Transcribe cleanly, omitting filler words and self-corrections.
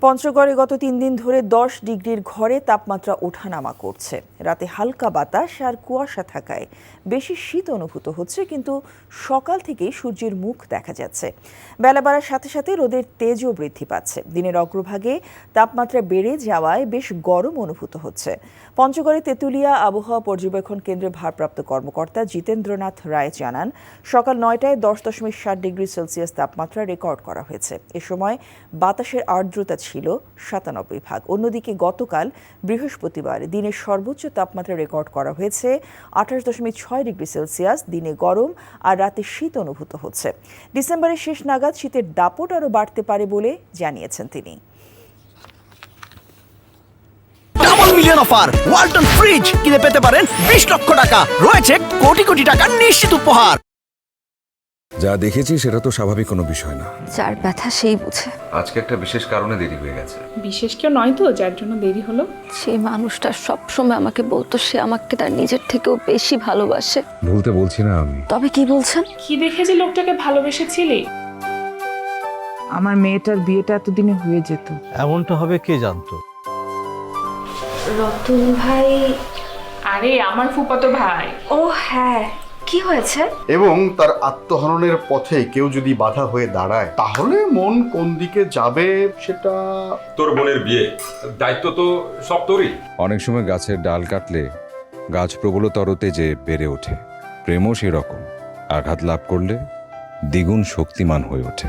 পঞ্চগড়ে গত ৩ দিন ধরে ১০ ডিগ্রির ঘরে তাপমাত্রা ওঠানামা করছে। রাতে হালকা বাতাস আর কুয়াশা থাকায় বেশি শীত অনুভূত হচ্ছে, কিন্তু সকাল থেকেই সূর্যের মুখ দেখা যাচ্ছে। বেলা বাড়ার সাথে সাথে রোদের তেজও বৃদ্ধি পাচ্ছে। দিনের অগ্রভাগে তাপমাত্রা বেড়ে যাওয়ায় বেশ গরম অনুভূত হচ্ছে। পঞ্চগড়ে তেঁতুলিয়া আবহাওয়া পর্যবেক্ষণ কেন্দ্রের ভারপ্রাপ্ত কর্মকর্তা জিতেন্দ্রনাথ রায় জানান, সকাল ৯টায় ১০.৭ ডিগ্রি সেলসিয়াস তাপমাত্রা রেকর্ড করা হয়েছে। এ সময় বাতাসের আর্দ্রতা ছিল ৯৭%। অন্যদিকে গতকাল বৃহস্পতিবার দিনের সর্বোচ্চ তাপমাত্রা রেকর্ড করা হয়েছে ২৮.৬ ডিগ্রি সেলসিয়াস। দিনে গরম আর রাতে শীত অনুভূত হচ্ছে। ডিসেম্বরের শেষ নাগাদ শীতের দাপট আরও বাড়তে পারে বলে জানিয়েছেন তিনি। Double million offer Walton fridge কিনে পেতে পারেন ২০ লক্ষ টাকা, রয়েছে কোটি কোটি টাকার নিশ্চিত উপহার। যা দেখেছি সেটা তো স্বাভাবিক কোনো বিষয় না। যার ব্যথা সেই বুঝে। আজকে একটা বিশেষ কারণে দেরি হয়ে গেছে। বিশেষ কেউ নয় তো যার জন্য দেরি হলো। সেই মানুষটা সবসময় আমাকে বলতো সে আমাকে তার নিজের থেকেও বেশি ভালোবাসে। ভুলতে বলছি না আমি। তবে কি বলছেন? কি দেখে যে লোকটাকে ভালোবেসেছিলি? আমার মেয়েটার বিয়েটা এতদিনে হয়ে যেত। এমনটা হবে কে জানতো? রতন ভাই। আরে আমার ফুফাতো ভাই। ও হ্যাঁ, কি হয়েছে? এবং তার আত্মহননের পথে কেউ যদি বাধা হয়ে দাঁড়ায়, তাহলে মন কোন দিকে যাবে সেটা। তোর বোনের বিয়ে, দায়িত্ব তো সব তোরই। অনেক সময় গাছের ডাল কাটলে গাছ প্রবল তরতেজে বেড়ে ওঠে। প্রেমও সেরকম, আঘাত লাভ করলে দ্বিগুণ শক্তিমান হয়ে ওঠে।